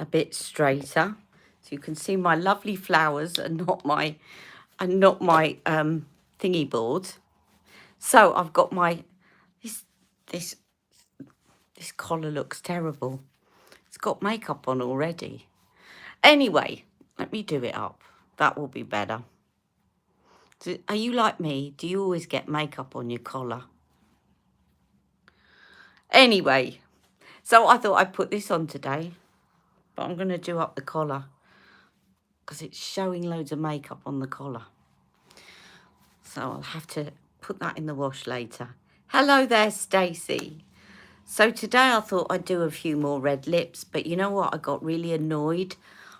a bit straighter. So you can see my lovely flowers and not my thingy board. So I've got my this collar looks terrible. It's got makeup on already. Anyway, let me do it up. That will be better. Are you like me? Do you always get makeup on your collar? Anyway, so I thought I'd put this on today, but I'm going to do up the collar because it's showing loads of makeup on the collar. So I'll have to put that in the wash later. Hello there, Stacey. So today I thought I'd do a few more red lips, but you know what? I got really annoyed.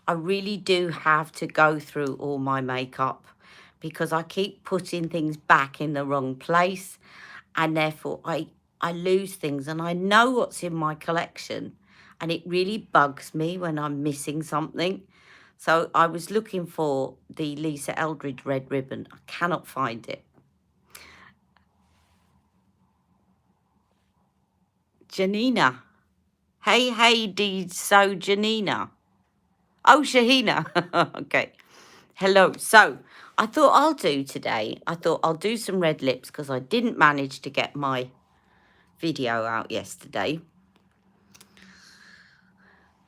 I really do have to go through all my makeup because I keep putting things back in the wrong place, and therefore I lose things, and I know what's in my collection, and it really bugs me when I'm missing something. So I was looking for the Lisa Eldridge red ribbon. I cannot find it. Janina. Hey, so Janina. Oh, Shahina. Okay. Hello. So I thought I'll do some red lips because I didn't manage to get my video out yesterday.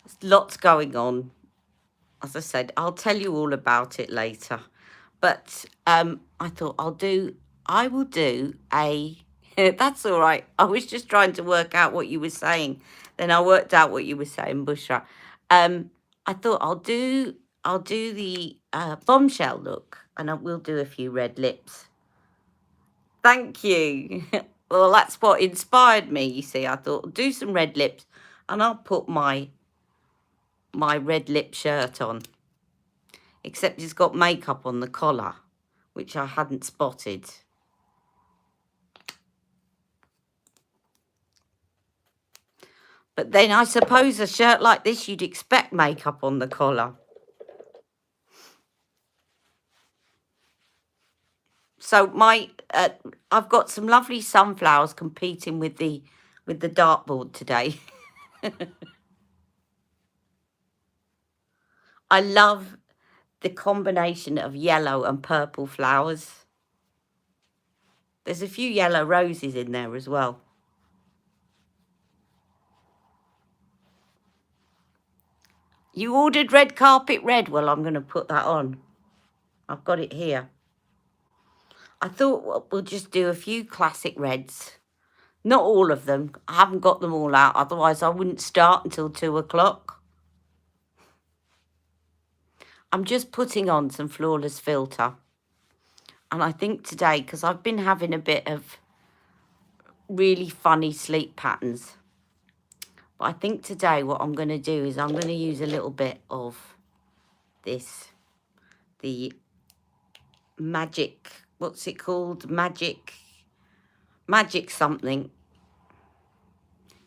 There's lots going on. As I said, I'll tell you all about it later. But I thought I will do a, that's all right. I was just trying to work out what you were saying. Then I worked out what you were saying, Bushra. I thought I'll do the bombshell look, and I will do a few red lips. Thank you. Well, that's what inspired me, you see. I thought I'll do some red lips, and I'll put my red lip shirt on. Except it's got makeup on the collar, which I hadn't spotted. But then I suppose a shirt like this, you'd expect makeup on the collar. So I've got some lovely sunflowers competing with the dartboard today. I love the combination of yellow and purple flowers. There's a few yellow roses in there as well. You ordered red carpet red. Well, I'm going to put that on. I've got it here. I thought we'll just do a few classic reds. Not all of them. I haven't got them all out. Otherwise, I wouldn't start until 2 o'clock. I'm just putting on some Flawless Filter. And I think today, because I've been having a bit of really funny sleep patterns. But I think today what I'm going to do is I'm going to use a little bit of this. The magic, what's it called? Magic something.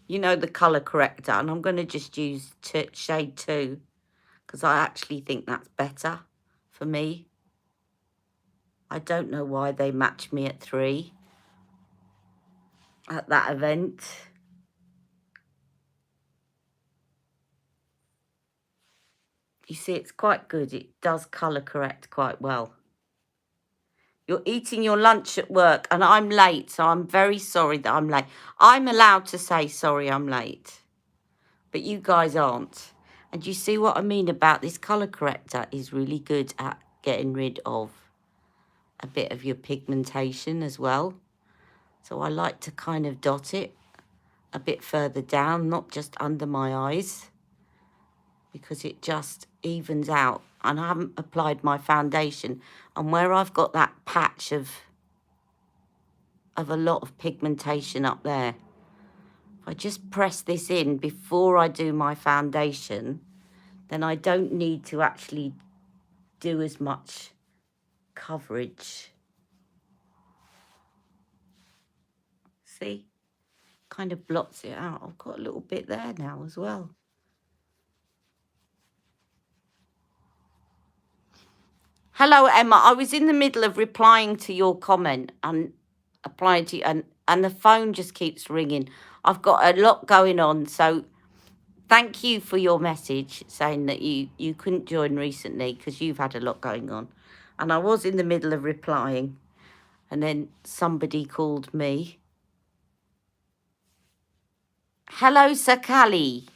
You know, the colour corrector. And I'm going to just use shade 2. Because I actually think that's better for me. I don't know why they matched me at 3 at that event. You see, it's quite good. It does colour correct quite well. You're eating your lunch at work and I'm late, so I'm very sorry that I'm late. I'm allowed to say sorry I'm late, but you guys aren't. And you see what I mean about this colour corrector is really good at getting rid of a bit of your pigmentation as well. So I like to kind of dot it a bit further down, not just under my eyes, because it just evens out. And I haven't applied my foundation. And where I've got that patch of a lot of pigmentation up there, if I just press this in before I do my foundation, then I don't need to actually do as much coverage. See? Kind of blots it out. I've got a little bit there now as well. Hello, Emma. I was in the middle of replying to your comment and applying to you, and the phone just keeps ringing. I've got a lot going on, so Thank you for your message saying that you couldn't join recently because you've had a lot going on. And I was in the middle of replying, and then somebody called me. Hello, Sir Callie.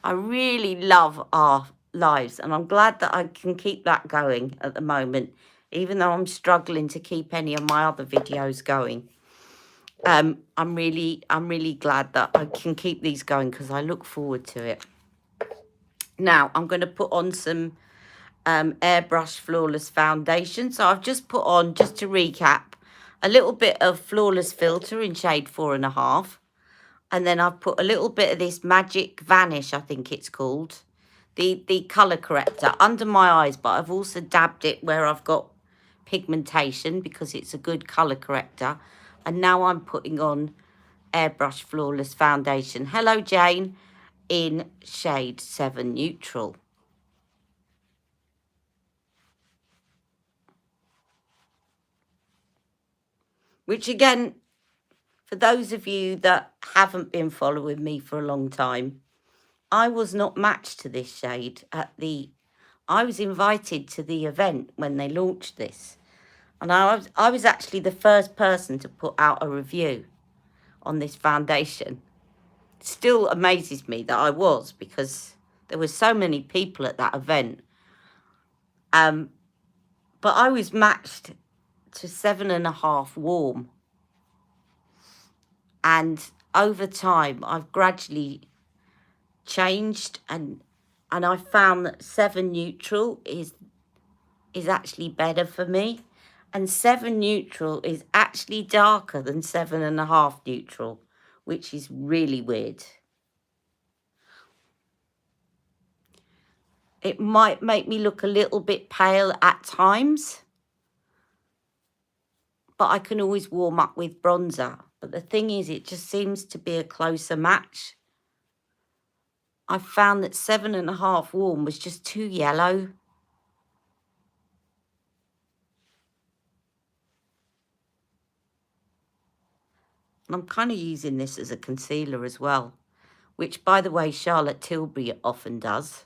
I really love our lives, and I'm glad that I can keep that going at the moment, even though I'm struggling to keep any of my other videos going. I'm really glad that I can keep these going because I look forward to it. Now I'm going to put on some airbrush flawless foundation. So I've just put on, just to recap, a little bit of flawless filter in shade 4.5, and then I've put a little bit of this magic vanish, I think it's called, the color corrector under my eyes, but I've also dabbed it where I've got pigmentation because it's a good color corrector. And now I'm putting on airbrush flawless foundation. Hello, Jane, in shade 7 neutral. Which again, for those of you that haven't been following me for a long time, I was not matched to this shade I was invited to the event when they launched this. And I was actually the first person to put out a review on this foundation. It still amazes me that I was, because there were so many people at that event. But I was matched to 7.5 warm. And over time, I've gradually changed, and I found that 7 neutral is actually better for me. And 7 neutral is actually darker than 7.5 neutral, which is really weird. It might make me look a little bit pale at times, but I can always warm up with bronzer. But the thing is, it just seems to be a closer match. I found that 7.5 warm was just too yellow. And I'm kind of using this as a concealer as well, which, by the way, Charlotte Tilbury often does.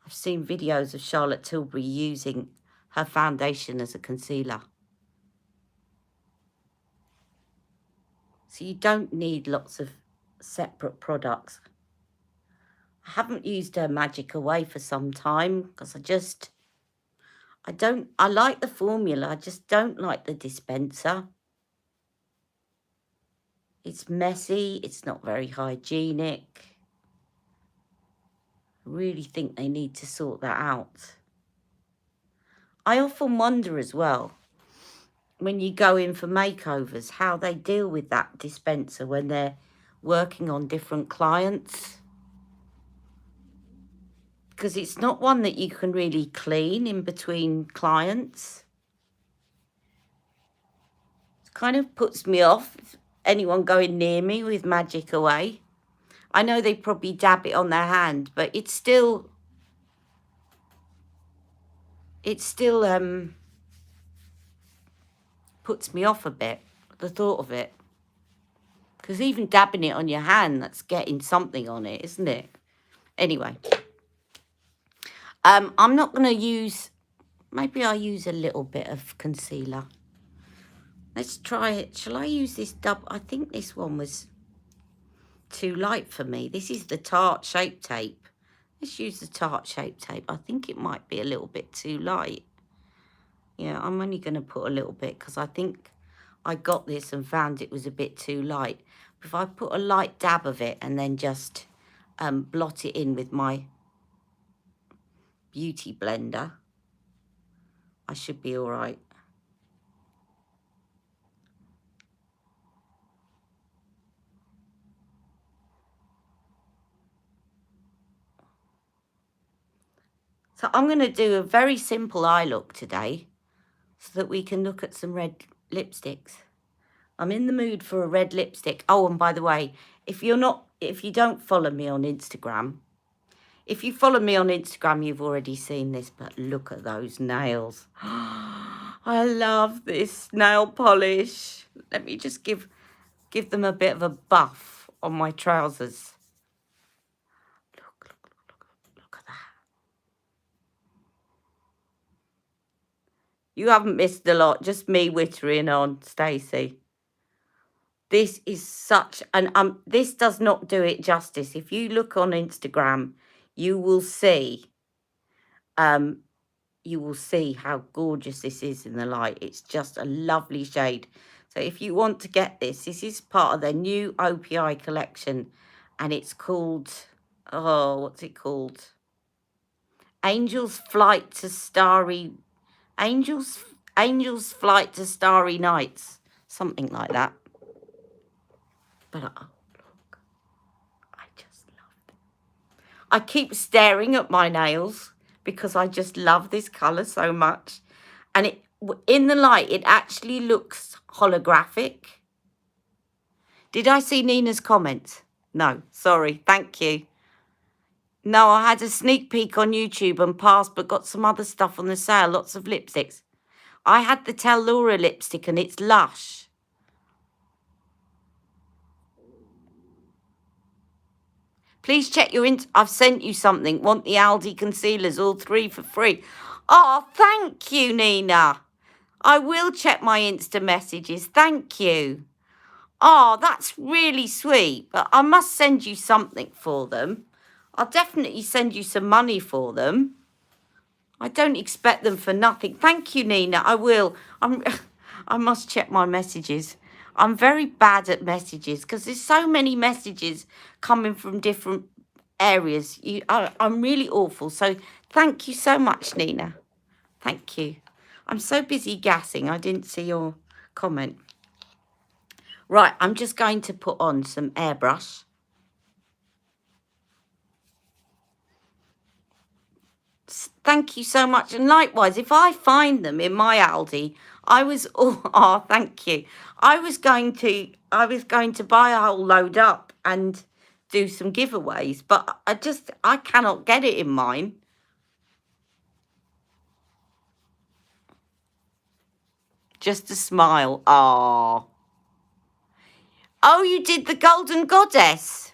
I've seen videos of Charlotte Tilbury using her foundation as a concealer. So you don't need lots of separate products. I haven't used her Magic Away for some time because I like the formula, I just don't like the dispenser. It's messy, it's not very hygienic. I really think they need to sort that out. I often wonder as well, when you go in for makeovers, how they deal with that dispenser when they're working on different clients. Because it's not one that you can really clean in between clients. It kind of puts me off, anyone going near me with Magic Away. I know they probably dab it on their hand, but it's still puts me off a bit, the thought of it. Because even dabbing it on your hand, that's getting something on it, isn't it? Anyway, I'm not going to use, maybe I'll use a little bit of concealer. Let's try it. Shall I use this double? I think this one was too light for me. This is the Tarte Shape Tape. Let's use the Tarte Shape Tape. I think it might be a little bit too light. Yeah, I'm only going to put a little bit because I think I got this and found it was a bit too light. But if I put a light dab of it and then just blot it in with my beauty blender, I should be all right. So I'm going to do a very simple eye look today so that we can look at some red lipsticks. I'm in the mood for a red lipstick. Oh, and by the way, if you don't follow me on Instagram, if you follow me on Instagram, you've already seen this, but look at those nails. I love this nail polish. Let me just give Give them a bit of a buff on my trousers. Look at that. You haven't missed a lot. Just me wittering on, Stacey. This is such an this does not do it justice. If you look on Instagram, you will see how gorgeous this is in the light. It's just a lovely shade. So if you want to get this is part of their new OPI collection, and it's called, oh, what's it called? Angel's Flight to Starry Nights, something like that. But oh, look, I just love it. I keep staring at my nails because I just love this colour so much. And it, in the light, it actually looks holographic. Did I see Nina's comment? No, sorry, thank you. No, I had a sneak peek on YouTube and passed, but got some other stuff on the sale, lots of lipsticks. I had the Tell Laura lipstick and it's Lush. Please check your I've sent you something. Want the Aldi concealers, all 3 for free. Oh, thank you, Nina. I will check my Insta messages. Thank you. Oh, that's really sweet. But I must send you something for them. I'll definitely send you some money for them. I don't expect them for nothing. Thank you, Nina. I will. I must check my messages. I'm very bad at messages because there's so many messages coming from different areas. I'm really awful. So thank you so much, Nina. Thank you. I'm so busy gassing. I didn't see your comment. Right, I'm just going to put on some airbrush. Thank you so much. And likewise, if I find them in my Aldi, oh, thank you. I was going to buy a whole load up and do some giveaways, but I cannot get it in mine. Just a smile. Oh, you did the Golden Goddess.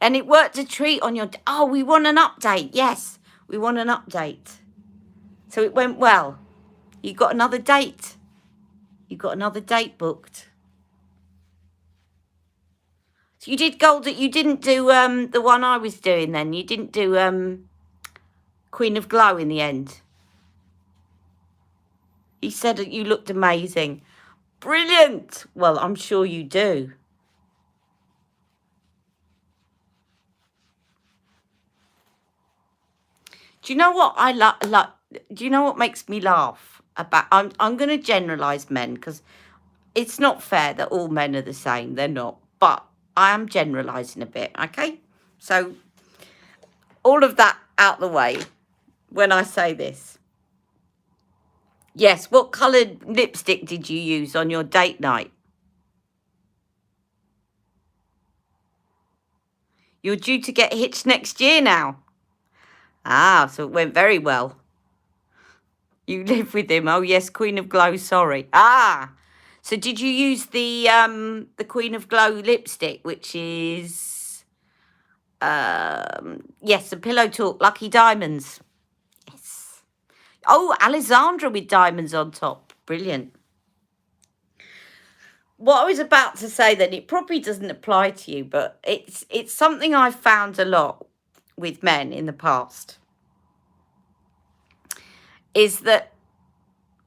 And it worked a treat on your... Oh, we want an update. Yes, we want an update. So it went well. You got another date. You got another date booked. So you did Golden... You didn't do the one I was doing then. You didn't do Queen of Glow in the end. He said that you looked amazing. Brilliant. Well, I'm sure you do. Do you know what I like? Do you know what makes me laugh about? I'm going to generalize men because it's not fair that all men are the same. They're not. But I am generalizing a bit. Okay, so all of that out the way when I say this. Yes. What coloured lipstick did you use on your date night? You're due to get hitched next year now. Ah, so it went very well. You live with him. Oh, yes, Queen of Glow, sorry. Ah, so did you use the Queen of Glow lipstick, which is, yes, the Pillow Talk Lucky Diamonds. Yes. Oh, Alessandra with diamonds on top. Brilliant. What I was about to say then, it probably doesn't apply to you, but it's something I've found a lot with men in the past, is that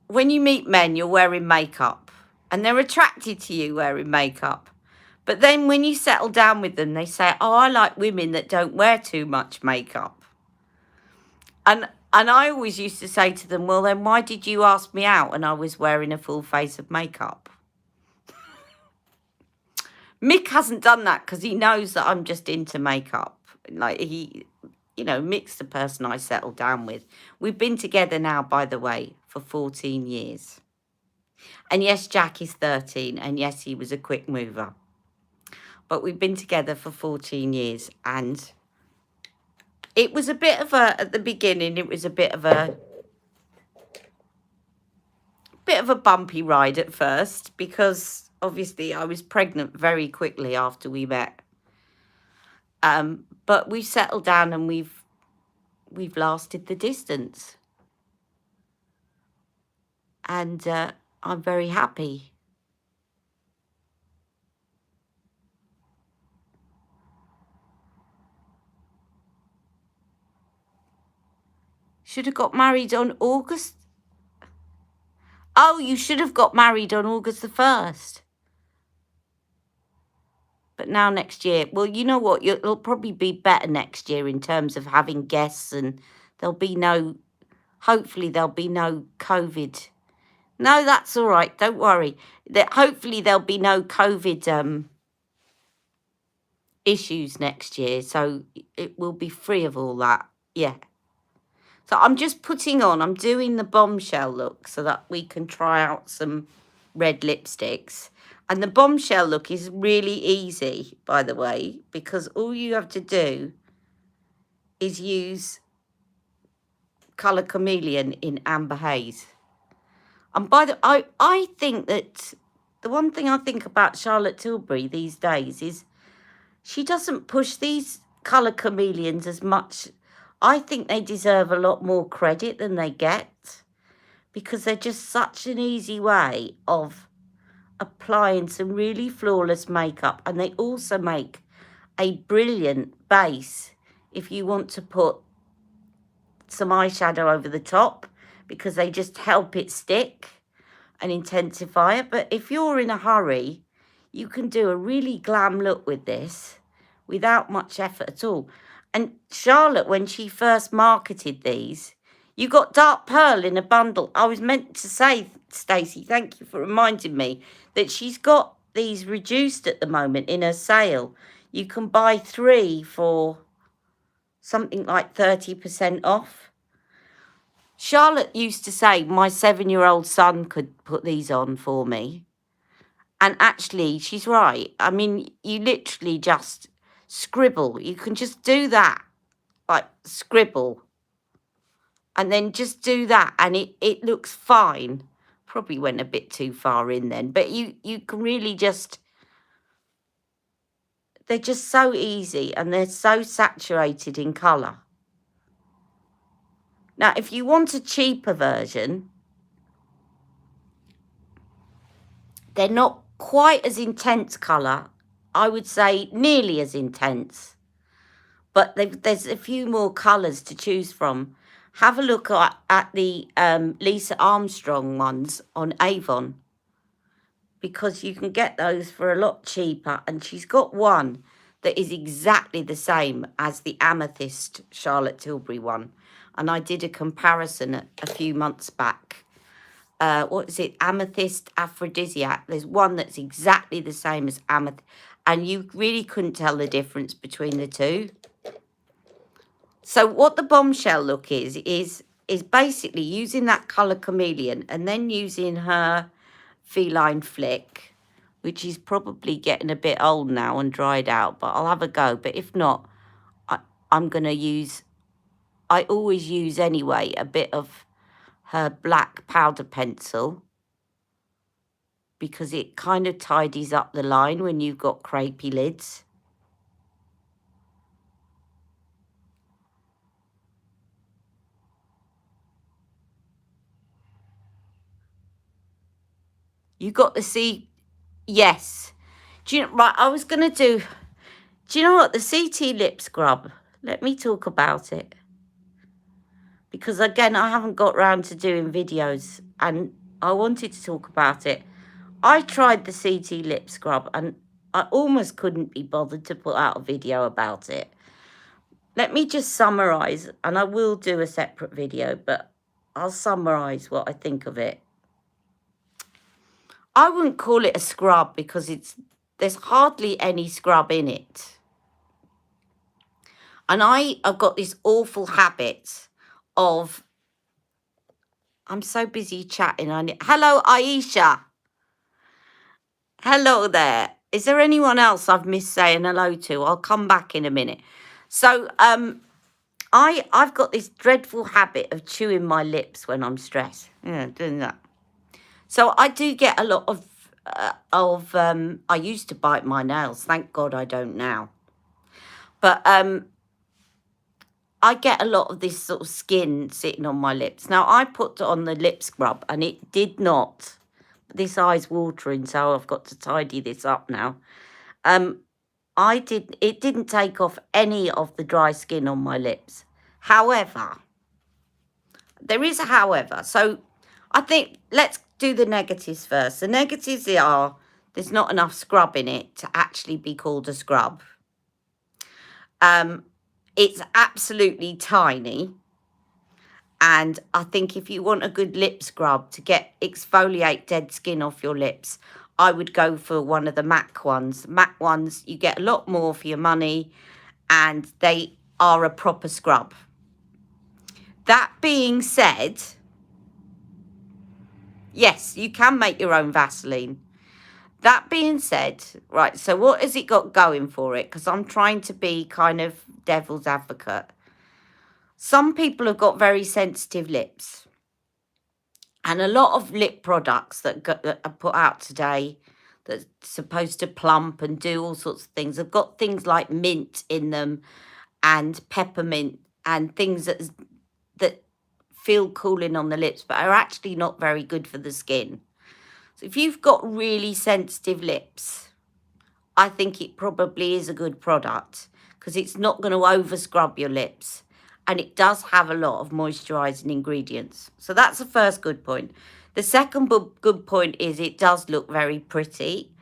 when you meet men, you're wearing makeup and they're attracted to you wearing makeup. But then when you settle down with them, they say, oh, I like women that don't wear too much makeup. And I always used to say to them, well, then why did you ask me out and I was wearing a full face of makeup? Mick hasn't done that because he knows that I'm just into makeup. Like Mick's the person I settled down with. We've been together now, by the way, for 14 years. And yes, Jack is 13. And yes, he was a quick mover. But we've been together for 14 years. And it was a bit of at the beginning, it was a bit of a Bit of a bumpy ride at first because obviously I was pregnant very quickly after we met. But we've settled down and we've lasted the distance. And I'm very happy. Should have got married on August. Oh, you should have got married on August the 1st. But now next year, well, you know what? It'll probably be better next year in terms of having guests, and there'll be no, hopefully there'll be no COVID. No, that's all right. Don't worry. Hopefully there'll be no COVID issues next year. So it will be free of all that. Yeah. So I'm just I'm doing the Bombshell look so that we can try out some red lipsticks. And the Bombshell look is really easy, by the way, because all you have to do is use Colour Chameleon in Amber Haze. And I think that the one thing I think about Charlotte Tilbury these days is she doesn't push these Colour Chameleons as much. I think they deserve a lot more credit than they get because they're just such an easy way of applying some really flawless makeup, and they also make a brilliant base if you want to put some eyeshadow over the top because they just help it stick and intensify it. But if you're in a hurry, you can do a really glam look with this without much effort at all. And Charlotte, when she first marketed these, you got Dark Pearl in a bundle. I was meant to say, Stacey, thank you for reminding me, that she's got these reduced at the moment in her sale. You can buy 3 for something like 30% off. Charlotte used to say my 7-year-old son could put these on for me. And actually, she's right. I mean, you literally just scribble. You can just do that, like scribble. And then just do that and it looks fine. Probably went a bit too far in then. But you can really just... They're just so easy and they're so saturated in colour. Now, if you want a cheaper version, they're not quite as intense colour. I would say nearly as intense. But there's a few more colours to choose from. Have a look at the Lisa Armstrong ones on Avon, because you can get those for a lot cheaper. And she's got one that is exactly the same as the Amethyst Charlotte Tilbury one. And I did a comparison a few months back. What is it? Amethyst Aphrodisiac. There's one that's exactly the same as Amethyst. And you really couldn't tell the difference between the two. So what the Bombshell look is basically using that Colour Chameleon and then using her Feline Flick, which is probably getting a bit old now and dried out, but I'll have a go. But if not, I'm going to use, I always use anyway, a bit of her black powder pencil because it kind of tidies up the line when you've got crepey lids. You got the C, yes. Do you know, right, I was going to do you know what, the CT lip scrub, let me talk about it. Because again, I haven't got round to doing videos and I wanted to talk about it. I tried the CT lip scrub and I almost couldn't be bothered to put out a video about it. Let me just summarise, and I will do a separate video, but I'll summarise what I think of it. I wouldn't call it a scrub because there's hardly any scrub in it. And I've got this awful habit of, I'm so busy chatting. Hello, Aisha. Hello there. Is there anyone else I've missed saying hello to? I'll come back in a minute. So I've got this dreadful habit of chewing my lips when I'm stressed. Yeah, doing that. So I do get a lot of I used to bite my nails. Thank God I don't now. But I get a lot of this sort of skin sitting on my lips. Now I put on the lip scrub and it did not. This eye's watering, so I've got to tidy this up now. Um, it didn't take off any of the dry skin on my lips. However, there is a however. So I think let's do the negatives first. The negatives are there's not enough scrub in it to actually be called a scrub. It's absolutely tiny. And I think if you want a good lip scrub to exfoliate dead skin off your lips, I would go for one of the MAC ones. MAC ones, you get a lot more for your money and they are a proper scrub. That being said, yes, you can make your own Vaseline. That being said, right, so what has it got going for it? Because I'm trying to be kind of devil's advocate. Some people have got very sensitive lips. And a lot of lip products that are put out today that's supposed to plump and do all sorts of things have got things like mint in them and peppermint and things that feel cooling on the lips but are actually not very good for the skin. So if you've got really sensitive lips, I think it probably is a good product because it's not going to over scrub your lips. And it does have a lot of moisturising ingredients. So that's the first good point. The second good point is it does look very pretty.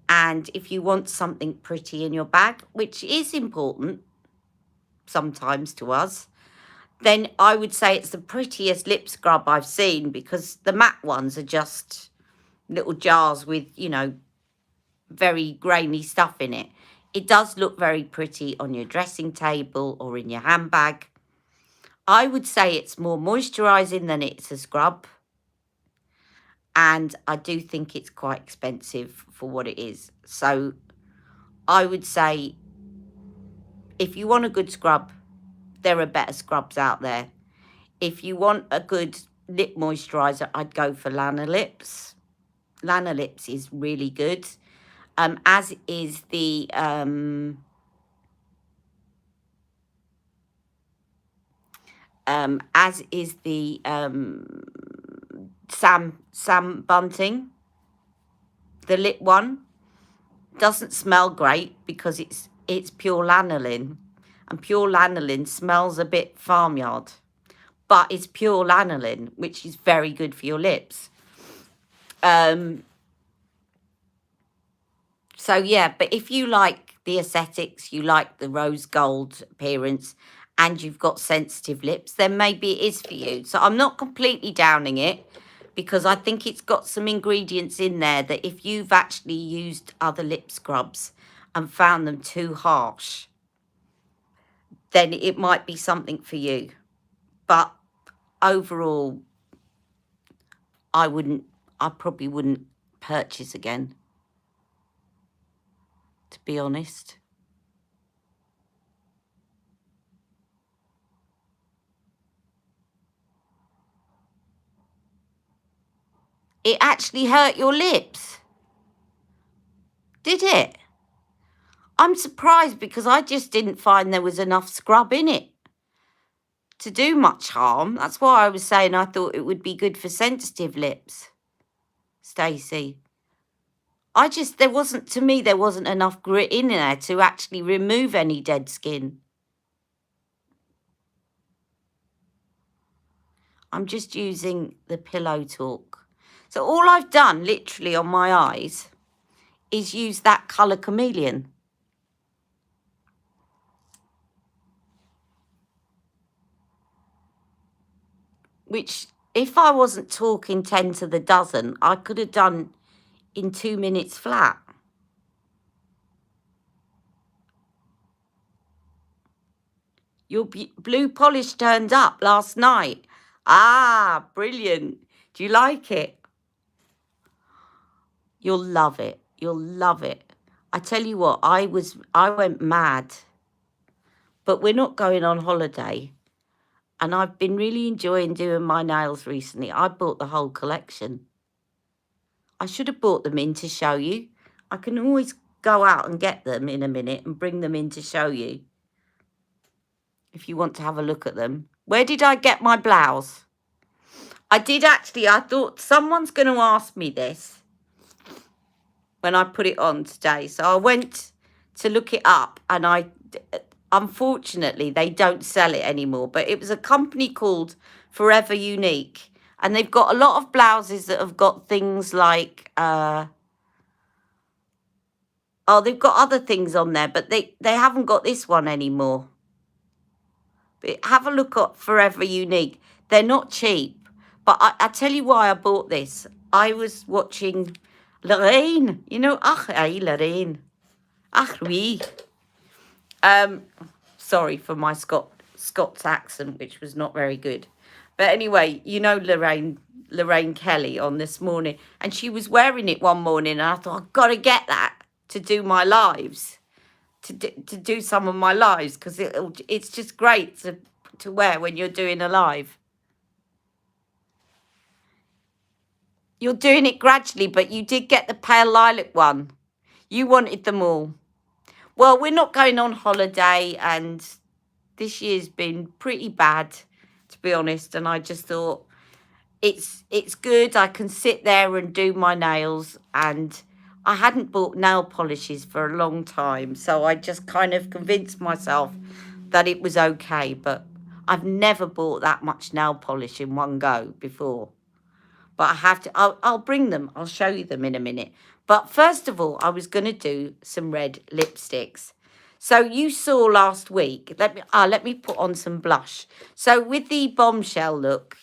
And if you want something pretty in your bag, which is important sometimes to us, then I would say it's the prettiest lip scrub I've seen because the matte ones are just little jars with, very grainy stuff in it. It does look very pretty on your dressing table or in your handbag. I would say it's more moisturising than it's a scrub. And I do think it's quite expensive for what it is. So I would say if you want a good scrub, there are better scrubs out there. If you want a good lip moisturiser, I'd go for Lana Lips. Lana Lips is really good. As is the Sam Bunting, the lip one. Doesn't smell great because it's pure lanolin, and pure lanolin smells a bit farmyard, but it's pure lanolin, which is very good for your lips. So yeah, but if you like the aesthetics, you like the rose gold appearance, and you've got sensitive lips, then maybe it is for you. So I'm not completely downing it because I think it's got some ingredients in there that if you've actually used other lip scrubs and found them too harsh, then it might be something for you. But overall, I probably wouldn't purchase again, to be honest. It actually hurt your lips. Did it? I'm surprised because I just didn't find there was enough scrub in it to do much harm. That's why I was saying I thought it would be good for sensitive lips, Stacey. There wasn't enough grit in there to actually remove any dead skin. I'm just using the Pillow Talk. So all I've done literally on my eyes is use that colour chameleon. Which, if I wasn't talking 10 to the dozen, I could have done in 2 minutes flat. Your blue polish turned up last night. Ah, brilliant. Do you like it? You'll love it. You'll love it. I tell you what, I went mad. But we're not going on holiday. And I've been really enjoying doing my nails recently. I bought the whole collection. I should have brought them in to show you. I can always go out and get them in a minute and bring them in to show you. If you want to have a look at them. Where did I get my blouse? I did actually, I thought someone's going to ask me this when I put it on today. So I went to look it up and unfortunately, they don't sell it anymore. But it was a company called Forever Unique. And they've got a lot of blouses that have got things like, they've got other things on there, but they haven't got this one anymore. But have a look at Forever Unique. They're not cheap. But I tell you why I bought this. I was watching Lorraine. You know, Lorraine. Oui. Sorry for my Scots accent, which was not very good. But anyway, you know Lorraine Kelly on This Morning. And she was wearing it one morning. And I thought, I've got to get that to do my lives. To do some of my lives, because it's just great to wear when you're doing a live. You're doing it gradually, but you did get the pale lilac one. You wanted them all. Well, we're not going on holiday, and this year's been pretty bad, to be honest. And I just thought it's good. I can sit there and do my nails, and I hadn't bought nail polishes for a long time, so I just kind of convinced myself that it was okay. But I've never bought that much nail polish in one go before. But I have to, I'll bring them. I'll show you them in a minute. But first of all, I was going to do some red lipsticks. So you saw last week, let me put on some blush. So with the Bombshell look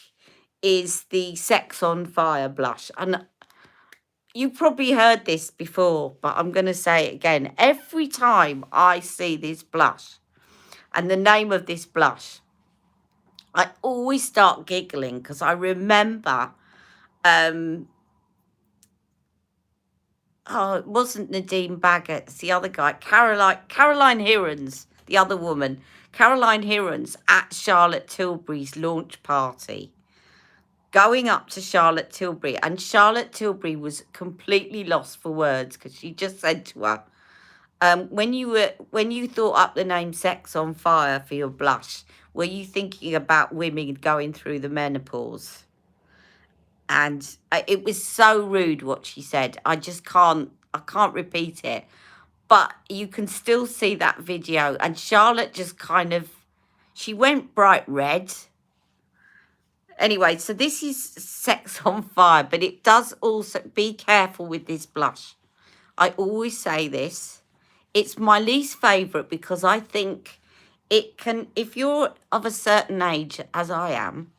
is the Sex on Fire blush. And you probably heard this before, but I'm going to say it again. Every time I see this blush and the name of this blush, I always start giggling because I remember, it wasn't Nadine Baggett, it's the other guy, Caroline Hirons, the other woman, Caroline Hirons at Charlotte Tilbury's launch party. Going up to Charlotte Tilbury, and Charlotte Tilbury was completely lost for words because she just said to her, when you thought up the name Sex on Fire for your blush, were you thinking about women going through the menopause? And it was so rude what she said. I can't repeat it. But you can still see that video. And Charlotte just she went bright red. Anyway, so this is Sex on Fire, but it does also, be careful with this blush. I always say this. It's my least favourite because I think it can, if you're of a certain age, as I am,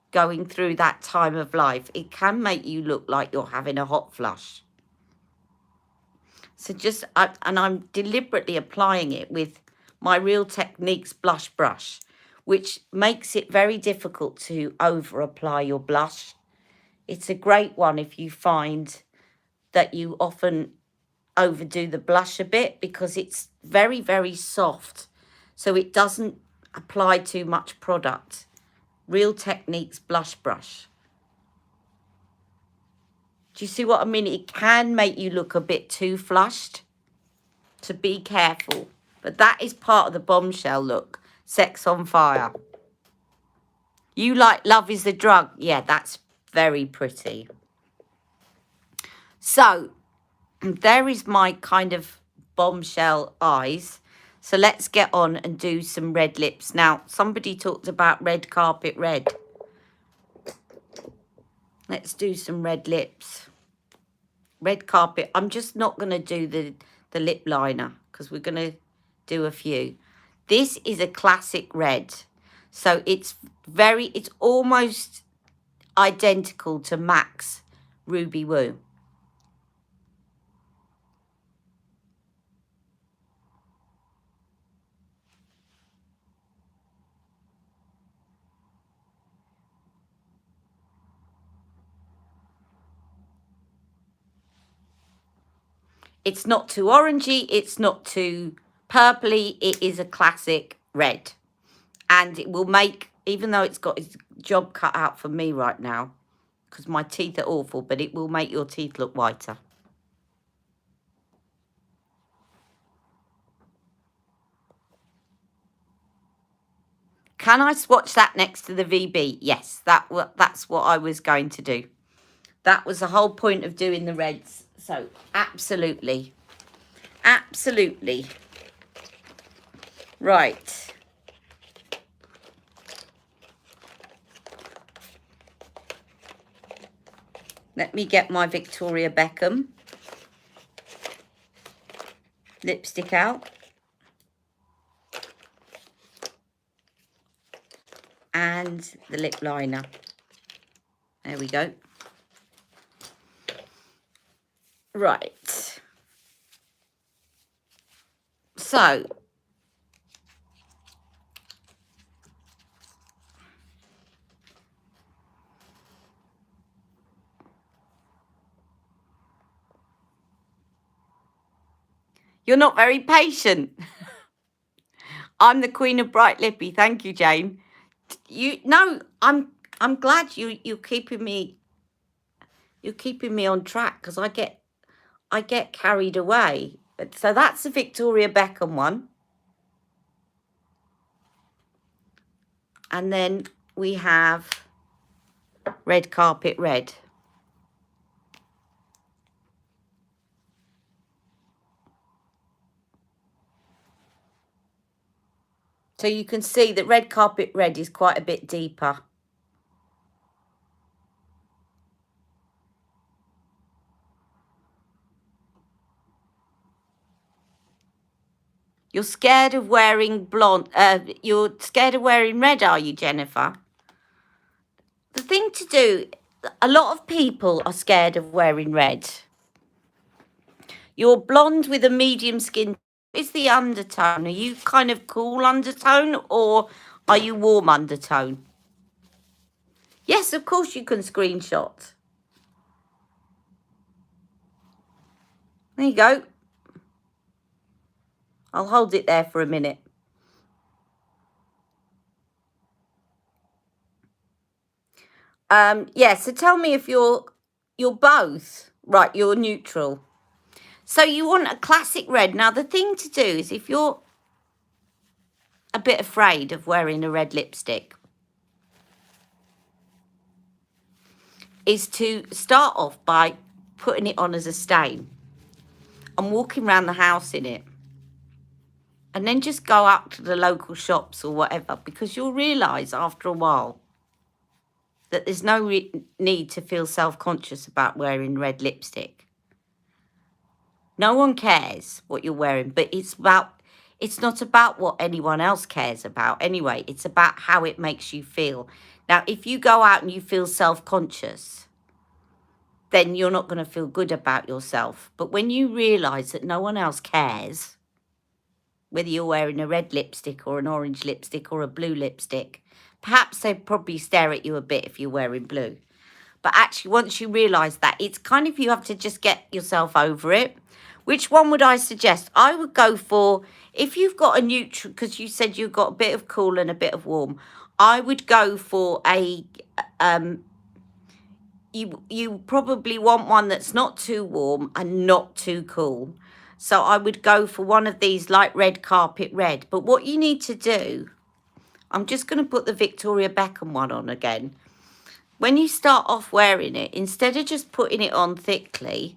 going through that time of life, it can make you look like you're having a hot flush. So and I'm deliberately applying it with my Real Techniques blush brush, which makes it very difficult to over apply your blush. It's a great one if you find that you often overdo the blush a bit because it's very, very soft. So it doesn't apply too much product. Real Techniques blush brush. Do you see what I mean? It can make you look a bit too flushed. So be careful. But that is part of the Bombshell look. Sex on Fire. You like Love is the Drug? Yeah, that's very pretty. So, there is my kind of Bombshell eyes. So let's get on and do some red lips. Now, somebody talked about red carpet red. Let's do some red lips. Red carpet. I'm just not going to do the lip liner because we're going to do a few. This is a classic red. So it's almost identical to MAC's Ruby Woo. It's not too orangey. It's not too purpley. It is a classic red. And it will make, even though it's got its job cut out for me right now, because my teeth are awful, but it will make your teeth look whiter. Can I swatch that next to the VB? Yes, that's what I was going to do. That was the whole point of doing the reds. So absolutely. Absolutely. Right. Let me get my Victoria Beckham lipstick out. And the lip liner. There we go. Right. So, you're not very patient. I'm the queen of bright lippy. Thank you, Jane. I'm glad you're keeping me on track, because I get carried away. So that's the Victoria Beckham one. And then we have Red Carpet Red. So you can see that Red Carpet Red is quite a bit deeper. You're scared of wearing blonde. You're scared of wearing red, are you, Jennifer? The thing to do, a lot of people are scared of wearing red. You're blonde with a medium skin. What is the undertone? Are you kind of cool undertone, or are you warm undertone? Yes, of course you can screenshot. There you go. I'll hold it there for a minute. Yeah, so tell me if you're both. Right, you're neutral. So you want a classic red. Now, the thing to do is, if you're a bit afraid of wearing a red lipstick, is to start off by putting it on as a stain and walking around the house in it. And then just go out to the local shops or whatever, because you'll realise after a while that there's no need to feel self-conscious about wearing red lipstick. No one cares what you're wearing, but it's not about what anyone else cares about anyway. It's about how it makes you feel. Now, if you go out and you feel self-conscious, then you're not going to feel good about yourself. But when you realise that no one else cares, whether you're wearing a red lipstick or an orange lipstick or a blue lipstick, perhaps they'd probably stare at you a bit if you're wearing blue. But actually, once you realise that, it's kind of, you have to just get yourself over it. Which one would I suggest? I would go for, if you've got a neutral, because you said you've got a bit of cool and a bit of warm, I would go for a, you probably want one that's not too warm and not too cool. So I would go for one of these light Red Carpet Red. But what you need to do, I'm just going to put the Victoria Beckham one on again. When you start off wearing it, instead of just putting it on thickly,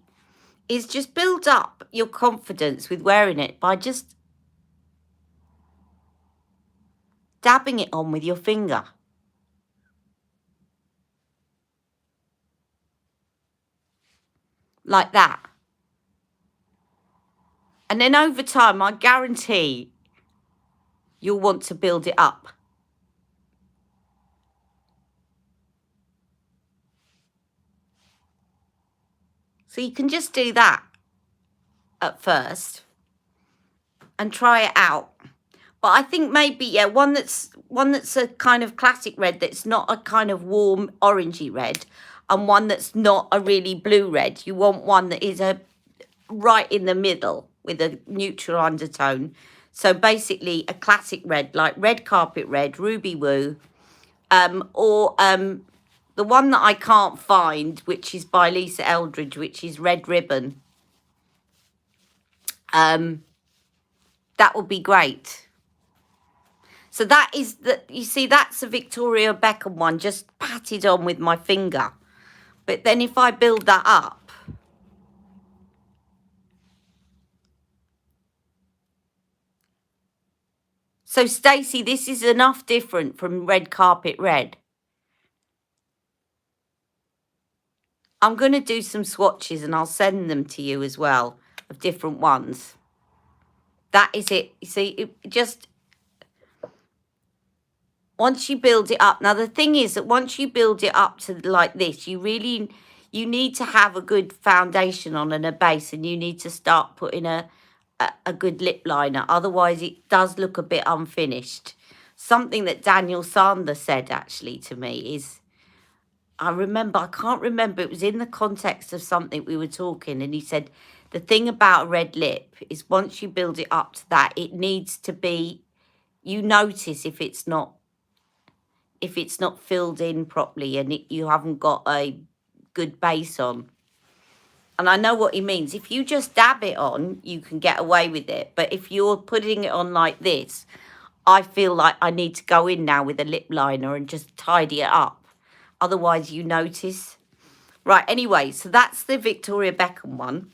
is just build up your confidence with wearing it by just dabbing it on with your finger. Like that. And then over time, I guarantee you'll want to build it up. So you can just do that at first and try it out. But I think maybe, yeah, one that's a kind of classic red that's not a kind of warm orangey red, and one that's not a really blue red. You want one that is a right in the middle with a neutral undertone. So basically a classic red, like Red Carpet Red, Ruby Woo, or the one that I can't find, which is by Lisa Eldridge, which is Red Ribbon, that would be great. So that is you see, that's a Victoria Beckham one, just patted on with my finger. But then if I build that up, so Stacey, this is enough different from Red Carpet Red. I'm going to do some swatches and I'll send them to you as well, of different ones. That is it. You see, it just, once you build it up. Now, the thing is that once you build it up to like this, you need to have a good foundation on and a base, and you need to start putting a good lip liner. Otherwise, it does look a bit unfinished. Something that Daniel Sander said actually to me is, I can't remember, it was in the context of something we were talking, and he said, the thing about a red lip is once you build it up to that, it needs to be, you notice if it's not filled in properly and you haven't got a good base on. And I know what he means. If you just dab it on, you can get away with it. But if you're putting it on like this, I feel like I need to go in now with a lip liner and just tidy it up. Otherwise, you notice. Right, anyway, so that's the Victoria Beckham one.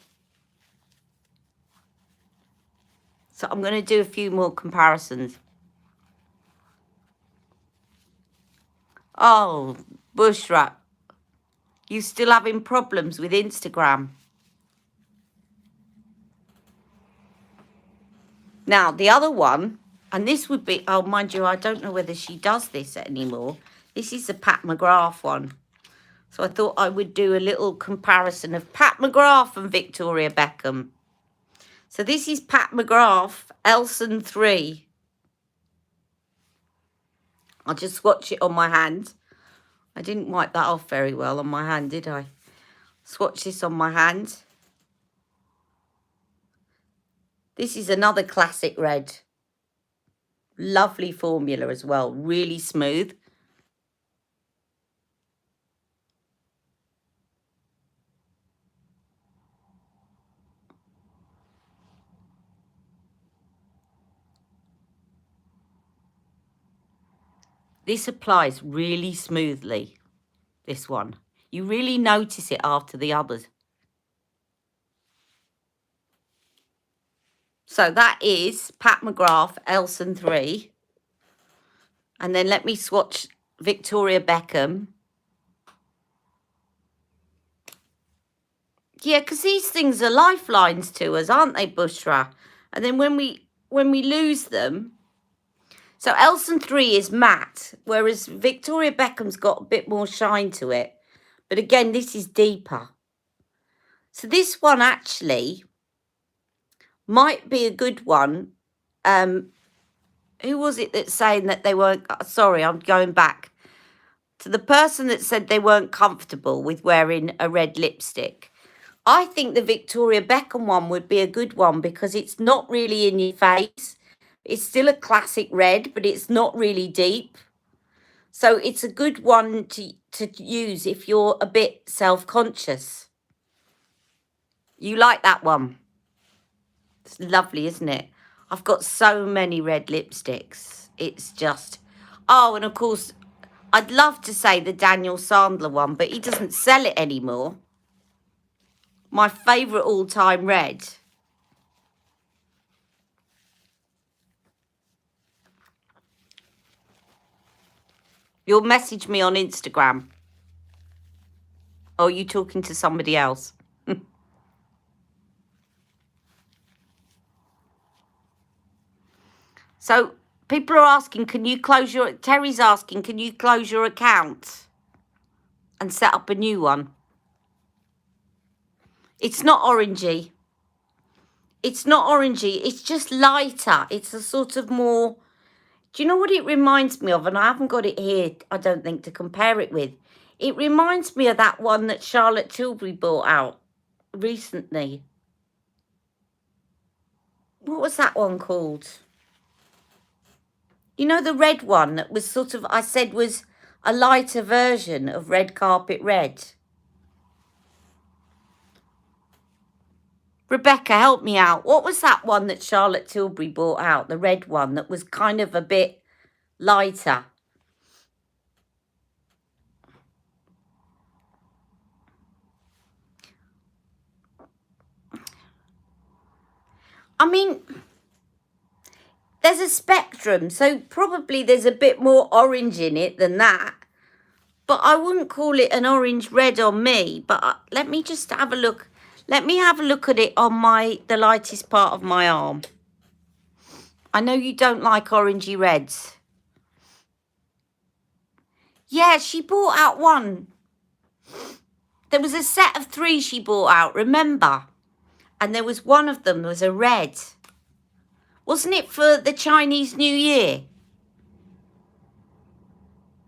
So I'm going to do a few more comparisons. Oh, Bushra, you still having problems with Instagram? Now, the other one, and this would be, oh, mind you, I don't know whether she does this anymore. This is the Pat McGrath one. So I thought I would do a little comparison of Pat McGrath and Victoria Beckham. So this is Pat McGrath, Elson 3. I'll just swatch it on my hand. I didn't wipe that off very well on my hand, did I? Swatch this on my hand. This is another classic red. Lovely formula as well, really smooth. This applies really smoothly, this one. You really notice it after the others. So that is Pat McGrath, Elson 3. And then let me swatch Victoria Beckham. Yeah, because these things are lifelines to us, aren't they, Bushra? And then when we lose them... So Elson 3 is matte, whereas Victoria Beckham's got a bit more shine to it. But again, this is deeper. So this one actually might be a good one. Who was it that's saying that they weren't... Sorry, I'm going back to the person that said they weren't comfortable with wearing a red lipstick. I think the Victoria Beckham one would be a good one because it's not really in your face. It's still a classic red, but it's not really deep. So it's a good one to use if you're a bit self-conscious. You like that one? It's lovely, isn't it? I've got so many red lipsticks. It's just... Oh, and of course, I'd love to say the Daniel Sandler one, but he doesn't sell it anymore. My favourite all-time red. You'll message me on Instagram. Or are you talking to somebody else? So people are asking, Terry's asking, can you close your account and set up a new one? It's not orangey. It's not orangey. It's just lighter. It's a sort of more... Do you know what it reminds me of? And I haven't got it here, I don't think, to compare it with. It reminds me of that one that Charlotte Tilbury brought out recently. What was that one called? You know, the red one that was sort of, I said was a lighter version of Red Carpet Red. Rebecca, help me out. What was that one that Charlotte Tilbury brought out? The red one that was kind of a bit lighter. I mean, there's a spectrum, so probably there's a bit more orange in it than that. But I wouldn't call it an orange red on me. But let me just have a look. Let me have a look at it on the lightest part of my arm. I know you don't like orangey reds. Yeah, she bought out one. There was a set of 3 she bought out, remember? And there was one of them was a red. Wasn't it for the Chinese New Year?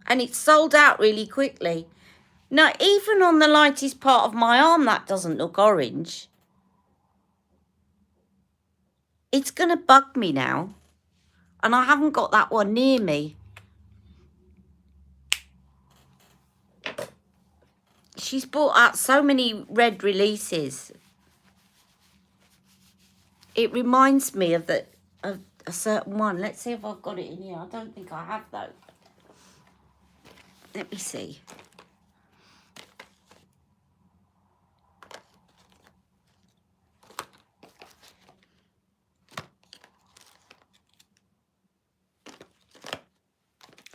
And it sold out really quickly. Now, even on the lightest part of my arm, that doesn't look orange. It's going to bug me now. And I haven't got that one near me. She's bought out so many red releases. It reminds me of a certain one. Let's see if I've got it in here. I don't think I have, though. Let me see.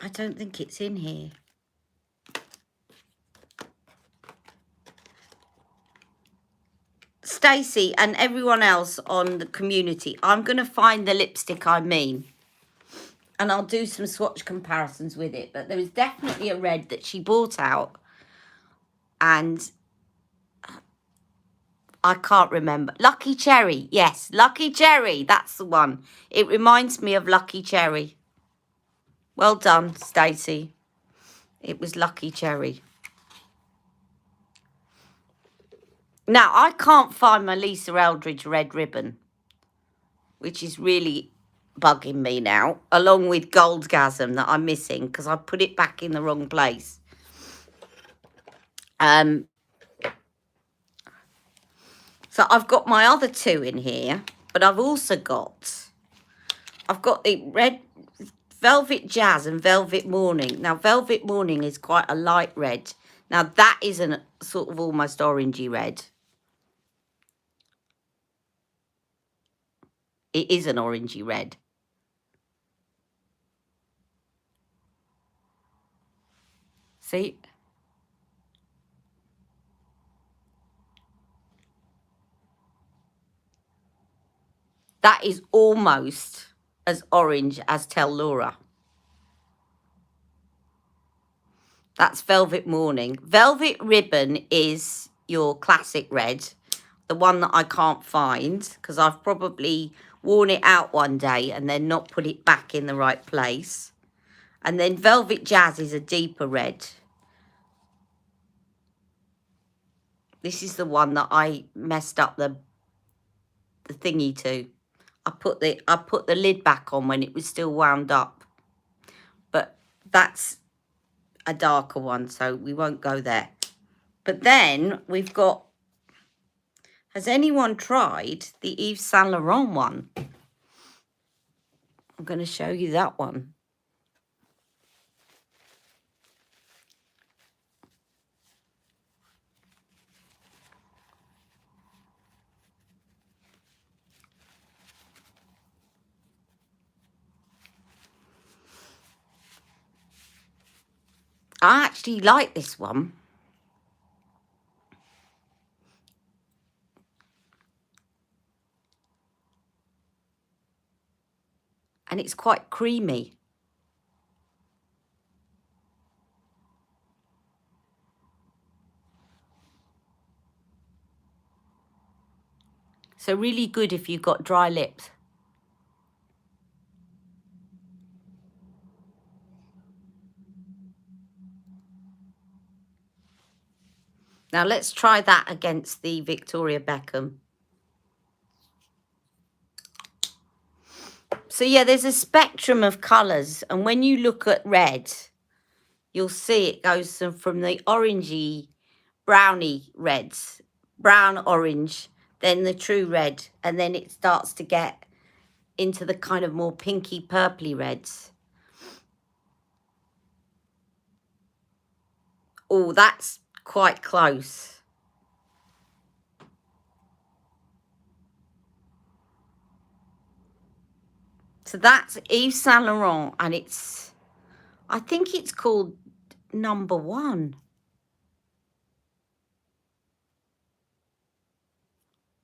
I don't think it's in here. Stacey and everyone else on the community, I'm going to find the lipstick I mean. And I'll do some swatch comparisons with it. But there was definitely a red that she bought out. And I can't remember. Lucky Cherry. Yes, Lucky Cherry. That's the one. It reminds me of Lucky Cherry. Well done, Stacey. It was Lucky Cherry. Now, I can't find my Lisa Eldridge red ribbon, which is really bugging me now, along with Goldgasm that I'm missing because I put it back in the wrong place. So I've got my other 2 in here, but I've also got, the red Velvet Jazz and Velvet Morning. Now, Velvet Morning is quite a light red. Now, that is a sort of almost orangey red. It is an orangey red. See? That is almost as orange as Tell Laura. That's Velvet Morning. Velvet Ribbon is your classic red, the one that I can't find because I've probably worn it out one day and then not put it back in the right place. And then Velvet Jazz is a deeper red. This is the one that I messed up the thingy to. I put the lid back on when it was still wound up. But that's a darker one, so we won't go there. But then we've got, has anyone tried the Yves Saint Laurent one? I'm going to show you that one. I actually like this one. And it's quite creamy. So really good if you've got dry lips. Now let's try that against the Victoria Beckham. So yeah, there's a spectrum of colours. And when you look at red, you'll see it goes from the orangey, browny reds, brown orange, then the true red, and then it starts to get into the kind of more pinky purpley reds. Oh, that's quite close. So that's Yves Saint Laurent, and I think it's called number 1.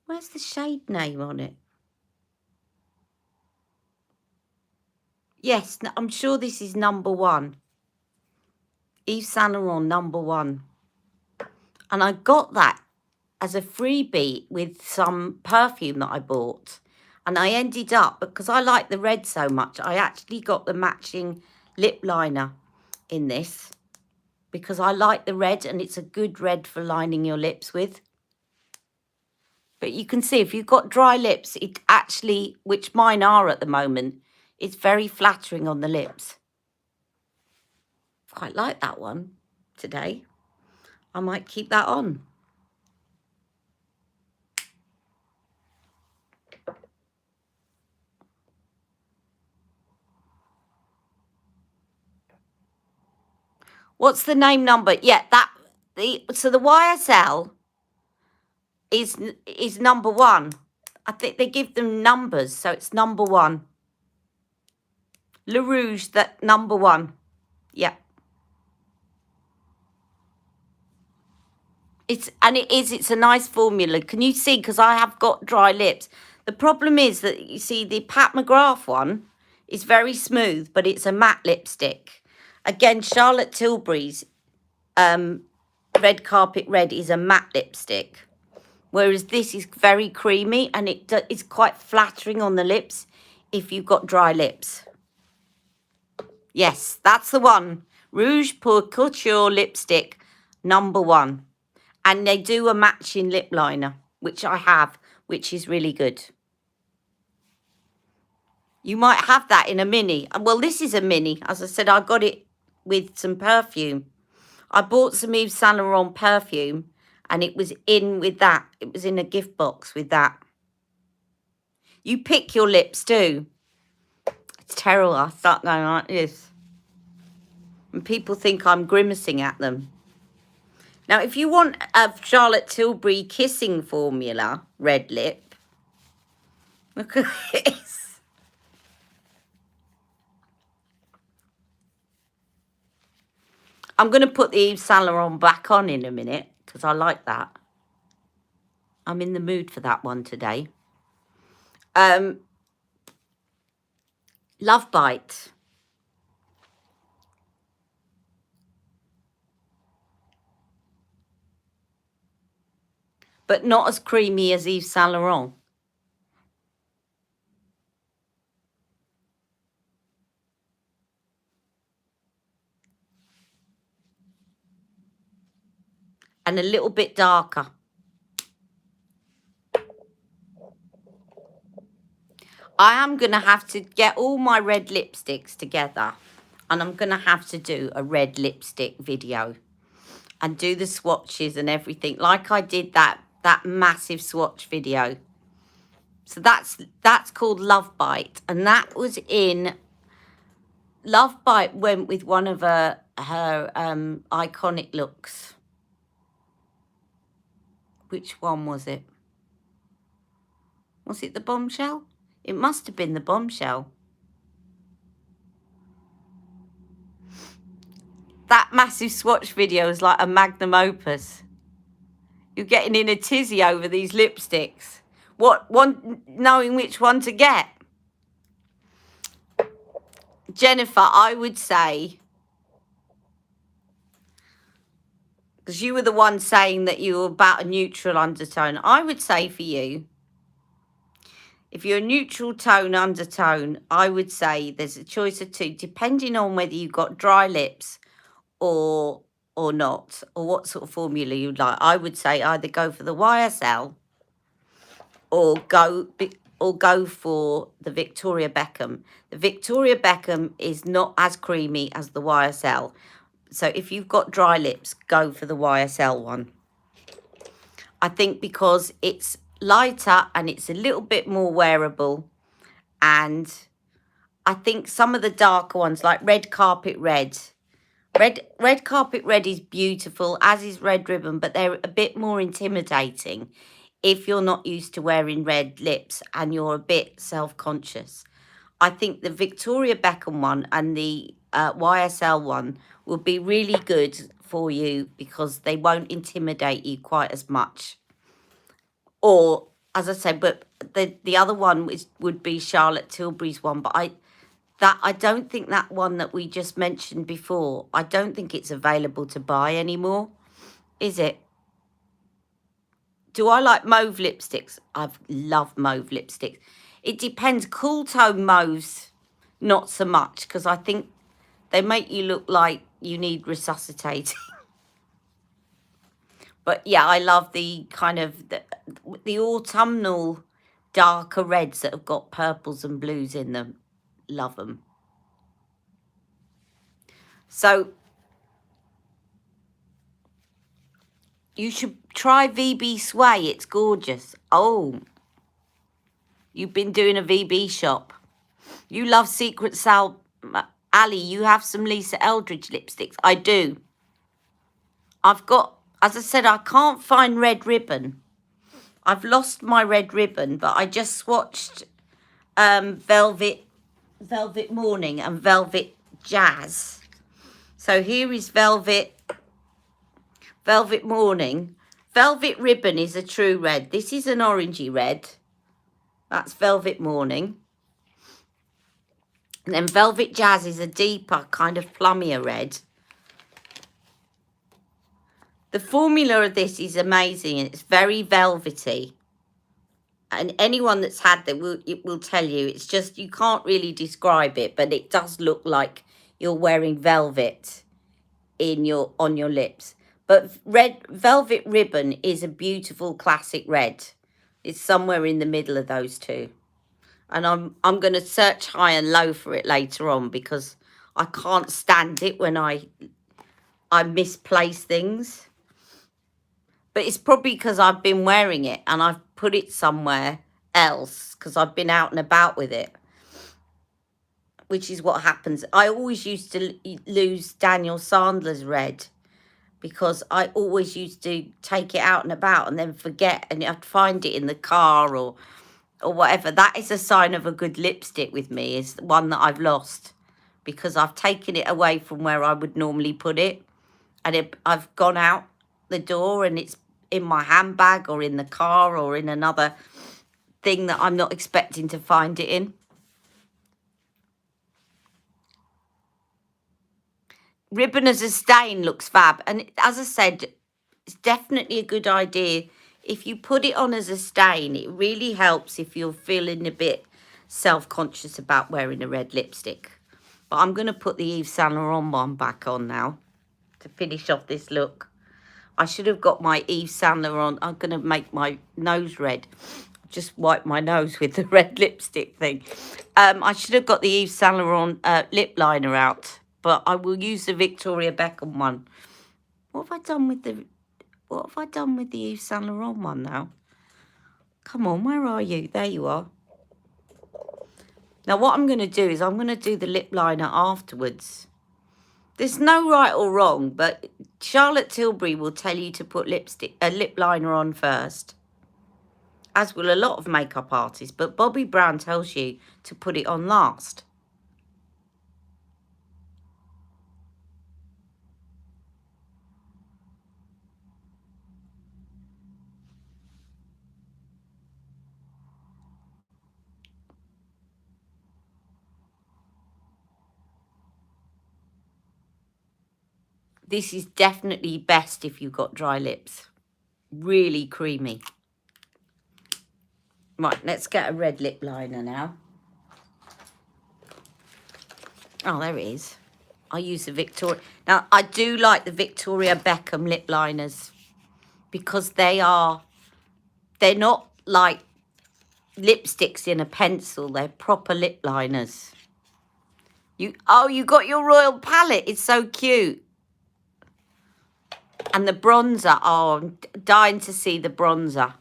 Where's the shade name on it? Yes, I'm sure this is number 1. Yves Saint Laurent number 1. And I got that as a freebie with some perfume that I bought. And I ended up, because I like the red so much, I actually got the matching lip liner in this because I like the red and it's a good red for lining your lips with. But you can see if you've got dry lips, it actually, which mine are at the moment, it's very flattering on the lips. Quite like that one today. I might keep that on. What's the name number? Yeah, so the YSL is number 1. I think they give them numbers, so it's number 1. Le Rouge, that number 1. Yeah. It's a nice formula. Can you see? Because I have got dry lips. The problem is that, you see, the Pat McGrath one is very smooth, but it's a matte lipstick. Again, Charlotte Tilbury's Red Carpet Red is a matte lipstick, whereas this is very creamy and it's quite flattering on the lips if you've got dry lips. Yes, that's the one. Rouge Pour Couture lipstick, number 1. And they do a matching lip liner, which I have, which is really good. You might have that in a mini. Well, this is a mini. As I said, I got it with some perfume. I bought some Yves Saint Laurent perfume, and it was in with that. It was in a gift box with that. You pick your lips too. It's terrible. I start going like this. And people think I'm grimacing at them. Now, if you want a Charlotte Tilbury kissing formula red lip, look at this. I'm going to put the Yves Saint Laurent back on in a minute because I like that. I'm in the mood for that one today. Love Bite. But not as creamy as Yves Saint Laurent. And a little bit darker. I am going to have to get all my red lipsticks together. And I'm going to have to do a red lipstick video. And do the swatches and everything. Like I did that massive swatch video. So that's called Love Bite. And that was in... Love Bite went with one of her iconic looks. Which one was it? Was it the Bombshell? It must have been the Bombshell. That massive swatch video is like a magnum opus. You're getting in a tizzy over these lipsticks. Knowing which one to get. Jennifer, I would say, because you were the one saying that you were about a neutral undertone, I would say for you, if you're a neutral tone undertone, I would say there's a choice of 2, depending on whether you've got dry lips or not, or what sort of formula you like. I would say either go for the YSL or go for the Victoria Beckham. The Victoria Beckham is not as creamy as the YSL. So if you've got dry lips, go for the YSL one. I think because it's lighter and it's a little bit more wearable. And I think some of the darker ones, like Red Carpet Red. Red Carpet Red is beautiful, as is Red Ribbon, but they're a bit more intimidating if you're not used to wearing red lips and you're a bit self-conscious. I think the Victoria Beckham one and the YSL one will be really good for you because they won't intimidate you quite as much. Or, as I said, but the other one would be Charlotte Tilbury's one, but I don't think that one that we just mentioned before, I don't think it's available to buy anymore, is it? Do I like mauve lipsticks? I've loved mauve lipsticks. It depends. Cool tone mauves, not so much, because I think they make you look like you need resuscitating. But yeah, I love the kind of the autumnal darker reds that have got purples and blues in them. Love them. So you should try VB Sway. It's gorgeous. Oh, you've been doing a VB shop. You love Secret Ali, you have some Lisa Eldridge lipsticks. I do. I've got, as I said, I can't find Red Ribbon. I've lost my Red Ribbon, but I just swatched Velvet Morning and Velvet Jazz. So here is Velvet Morning. Velvet Ribbon is a true red. This is an orangey red. That's Velvet Morning. And then Velvet Jazz is a deeper, kind of plummier red. The formula of this is amazing. It's very velvety. And anyone that's had that will tell you, it's just, you can't really describe it, but it does look like you're wearing velvet on your lips. But Velvet Ribbon is a beautiful classic red. It's somewhere in the middle of those two. And I'm going to search high and low for it later on because I can't stand it when I misplace things. But it's probably because I've been wearing it and I've put it somewhere else because I've been out and about with it. Which is what happens. I always used to lose Daniel Sandler's red because I always used to take it out and about and then forget, and I'd find it in the car or whatever. That is a sign of a good lipstick with me, is the one that I've lost because I've taken it away from where I would normally put it, and I've gone out the door and it's in my handbag or in the car or in another thing that I'm not expecting to find it in. Ribbon as a stain looks fab. And as I said, it's definitely a good idea. If you put it on as a stain, it really helps if you're feeling a bit self-conscious about wearing a red lipstick. But I'm going to put the Yves Saint Laurent one back on now to finish off this look. I should have got my Yves Saint Laurent. I'm going to make my nose red. Just wipe my nose with the red lipstick thing. I should have got the Yves Saint Laurent lip liner out. But I will use the Victoria Beckham one. What have I done with the Yves Saint Laurent one now? Come on, where are you? There you are. Now what I'm going to do is I'm going to do the lip liner afterwards. There's no right or wrong, but Charlotte Tilbury will tell you to put lip liner on first, as will a lot of makeup artists. But Bobbi Brown tells you to put it on last. This is definitely best if you've got dry lips. Really creamy. Right, let's get a red lip liner now. Oh, there it is. I use the Victoria. Now, I do like the Victoria Beckham lip liners because they're not like lipsticks in a pencil. They're proper lip liners. You got your royal palette. It's so cute. And the bronzer, oh, I'm dying to see the bronzer.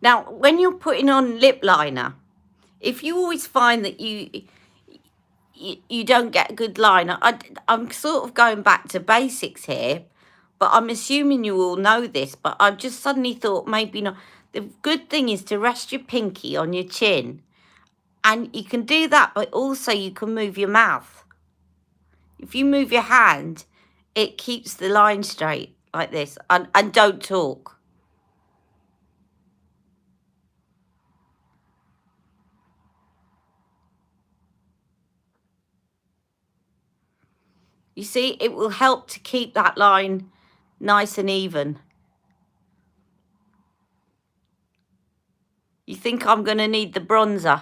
Now, when you're putting on lip liner, if you always find that you don't get a good liner, I'm sort of going back to basics here, but I'm assuming you all know this, but I've just suddenly thought maybe not. The good thing is to rest your pinky on your chin, and you can do that, but also you can move your mouth. If you move your hand, it keeps the line straight like this, and don't talk. You see, it will help to keep that line nice and even. You think I'm going to need the bronzer?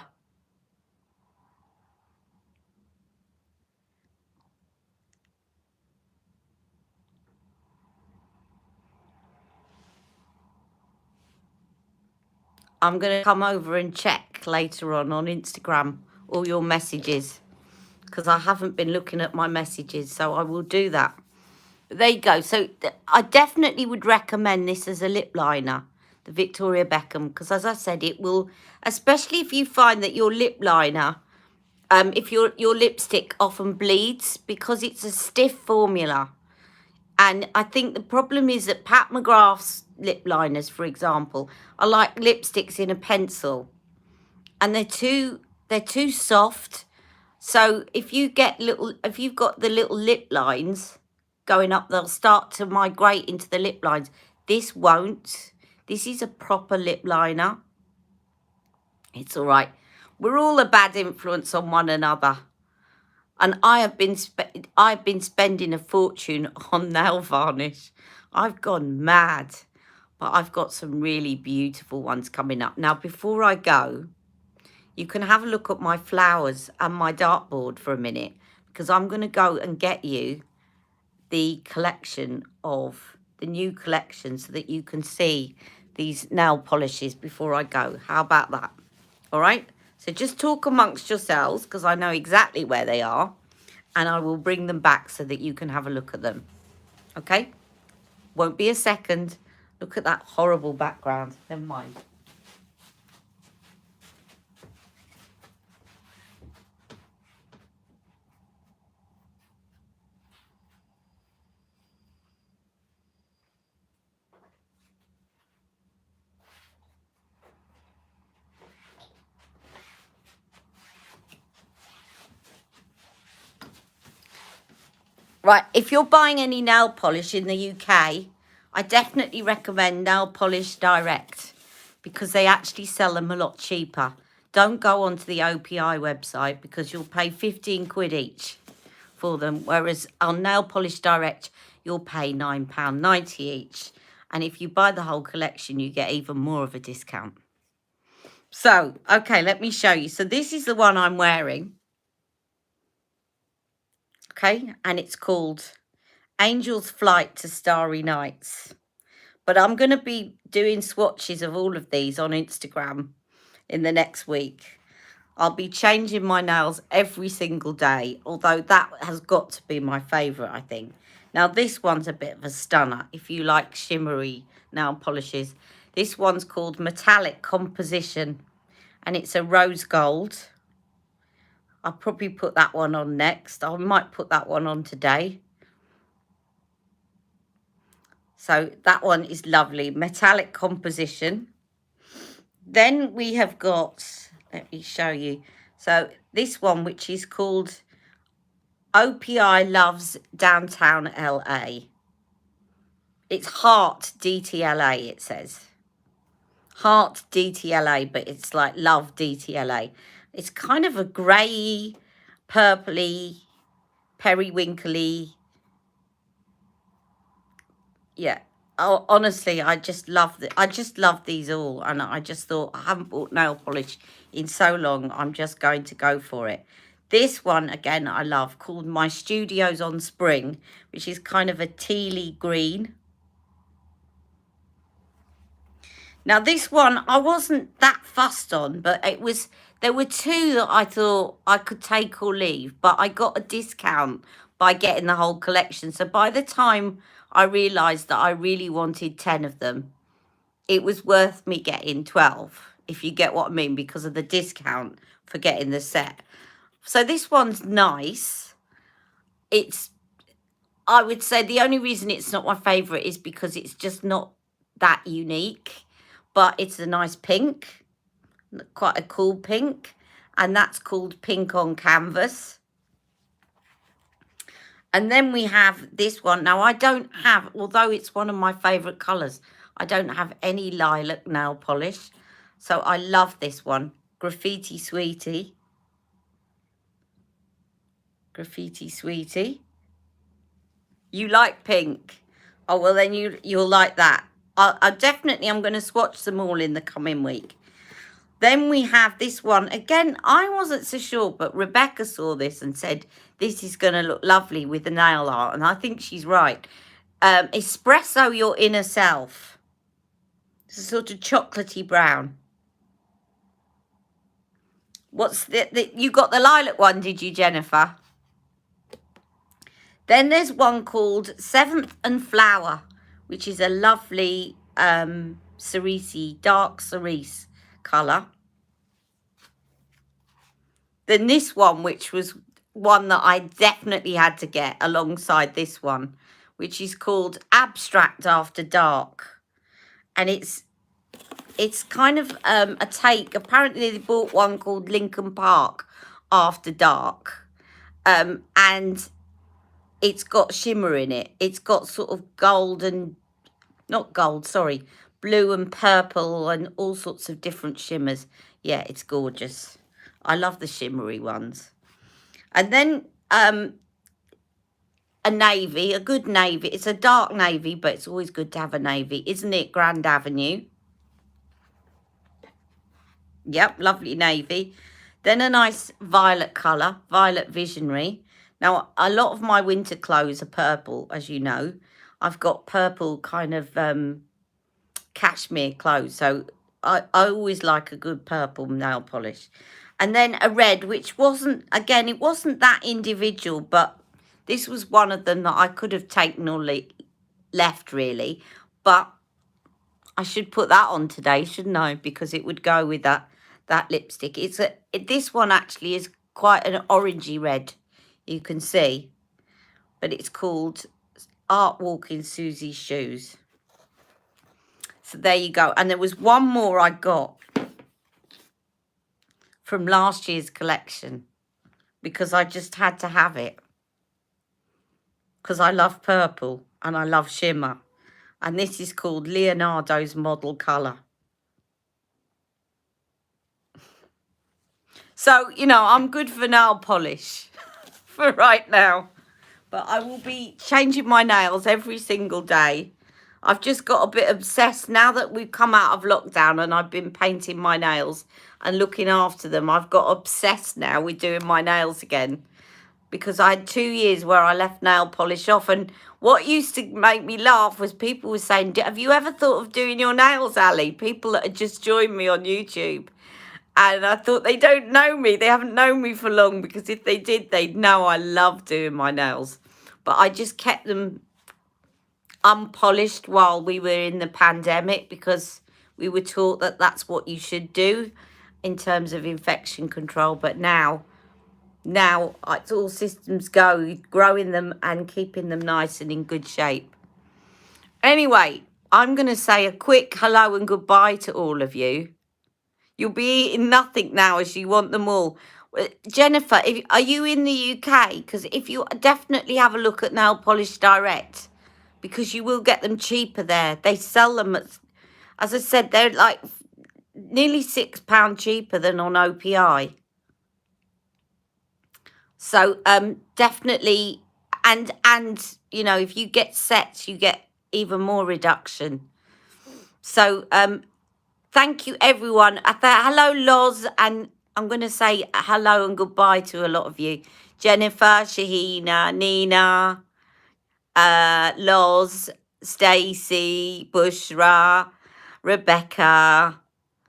I'm going to come over and check later on Instagram all your messages, because I haven't been looking at my messages, so I will do that. But there you go. So I definitely would recommend this as a lip liner, the Victoria Beckham, because as I said, it will, especially if you find that your lip liner, if your lipstick often bleeds, because it's a stiff formula. And I think the problem is that Pat McGrath's lip liners, for example, are like lipsticks in a pencil, and they're too soft. So if you've got the little lip lines going up, they'll start to migrate into the lip lines. This won't. This is a proper lip liner. It's all right. We're all a bad influence on one another. And I've been spending a fortune on nail varnish. I've gone mad, but I've got some really beautiful ones coming up. Now, before I go, you can have a look at my flowers and my dartboard for a minute, because I'm going to go and get you the collection of the new collection so that you can see these nail polishes before I go. How about that? All right. So just talk amongst yourselves, because I know exactly where they are, and I will bring them back so that you can have a look at them. Okay? Won't be a second. Look at that horrible background. Never mind. Right, if you're buying any nail polish in the UK, I definitely recommend Nail Polish Direct, because they actually sell them a lot cheaper. Don't go onto the OPI website, because you'll pay 15 quid each for them, whereas on Nail Polish Direct, you'll pay £9.90 each. And if you buy the whole collection, you get even more of a discount. So, okay, let me show you. So this is the one I'm wearing. Okay, and it's called Angel's Flight to Starry Nights. But I'm going to be doing swatches of all of these on Instagram in the next week. I'll be changing my nails every single day, although that has got to be my favourite, I think. Now, this one's a bit of a stunner if you like shimmery nail polishes. This one's called Metallic Composition, and it's a rose gold. I'll probably put that one on next. I might put that one on today. So that one is lovely. Metallic Composition. Then we have got, let me show you. So this one, which is called OPI Loves Downtown LA. It's Heart DTLA, it says. Heart DTLA, but it's like Love DTLA. It's kind of a grey, purpley, periwinkly. Yeah, Oh, honestly, I just love these all, and I just thought I haven't bought nail polish in so long. I'm just going to go for it. This one again, I love, called My Studios on Spring, which is kind of a tealy green. Now this one I wasn't that fussed on, but there were two that I thought I could take or leave, but I got a discount by getting the whole collection. So by the time I realised that I really wanted 10 of them, it was worth me getting 12, if you get what I mean, because of the discount for getting the set. So this one's nice. I would say the only reason it's not my favourite is because it's just not that unique, but it's a nice pink, quite a cool pink, and that's called Pink on Canvas. And then we have this one. Now, I don't have, although it's one of my favourite colours, I don't have any lilac nail polish. So I love this one, Graffiti Sweetie. Graffiti Sweetie. You like pink? Oh, well, then you'll like that. I definitely, I'm going to swatch them all in the coming week. Then we have this one. Again, I wasn't so sure, but Rebecca saw this and said, this is going to look lovely with the nail art. And I think she's right. Espresso Your Inner Self. It's a sort of chocolatey brown. What's you got the lilac one, did you, Jennifer? Then there's one called Seventh and Flower, which is a lovely cerise, dark cerise colour. Then this one, which was one that I definitely had to get alongside this one, which is called Abstract After Dark. And it's kind of a take. Apparently they bought one called Lincoln Park After Dark. And it's got shimmer in it. It's got sort of gold and, not gold, sorry, blue and purple and all sorts of different shimmers. Yeah, it's gorgeous. I love the shimmery ones. And then a navy, a good navy. It's a dark navy, but it's always good to have a navy. Isn't it, Grand Avenue? Yep, lovely navy. Then a nice violet colour, Violet Visionary. Now, a lot of my winter clothes are purple, as you know. I've got purple kind of cashmere clothes, so I always like a good purple nail polish. And then a red, which wasn't, again, it wasn't that individual, but this was one of them that I could have taken or left, really. But I should put that on today, shouldn't I? Because it would go with that lipstick. This one actually is quite an orangey red, you can see. But it's called Art Walk in Susie's Shoes. So there you go. And there was one more I got from last year's collection because I just had to have it. Because I love purple and I love shimmer. And this is called Leonardo's Model Colour. So, you know, I'm good for nail polish for right now. But I will be changing my nails every single day. I've just got a bit obsessed now that we've come out of lockdown and I've been painting my nails and looking after them. I've got obsessed now with doing my nails again because I had 2 years where I left nail polish off. And what used to make me laugh was people were saying, have you ever thought of doing your nails, Ali? People that had just joined me on YouTube. And I thought, they don't know me. They haven't known me for long, because if they did, they'd know I love doing my nails. But I just kept them unpolished while we were in the pandemic because we were taught that that's what you should do in terms of infection control. But now it's all systems go, growing them and keeping them nice and in good shape. Anyway, I'm going to say a quick hello and goodbye to all of you. You'll be eating nothing now as you want them all. Jennifer, are you in the UK? Because if you definitely have a look at Nail Polish Direct, because you will get them cheaper there. They sell them at, as I said, they're like nearly £6 cheaper than on OPI. So definitely, and you know, if you get sets, you get even more reduction. So thank you, everyone. Hello, Loz, and I'm going to say hello and goodbye to a lot of you. Jennifer, Shahina, Nina, Loz, Stacy, Bushra, Rebecca,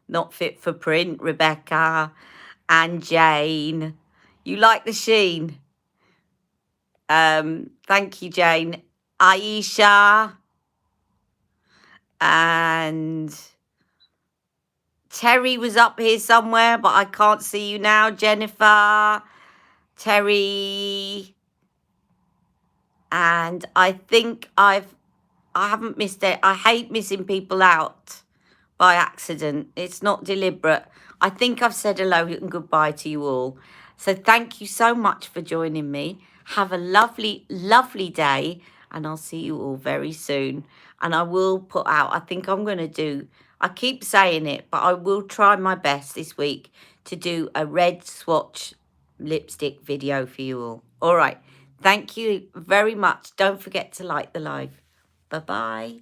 not fit for print, Rebecca, and Jane. You like the sheen? Thank you, Jane. Aisha and Terry was up here somewhere, but I can't see you now. Jennifer, Terry, and I think I haven't missed it. I hate missing people out by accident. It's not deliberate. I think I've said hello and goodbye to you all. So thank you so much for joining me. Have a lovely, lovely day, and I'll see you all very soon. And I will put out, I think I'm going to do, I keep saying it, but I will try my best this week to do a red swatch lipstick video for you all. All right. Thank you very much. Don't forget to like the live. Bye-bye.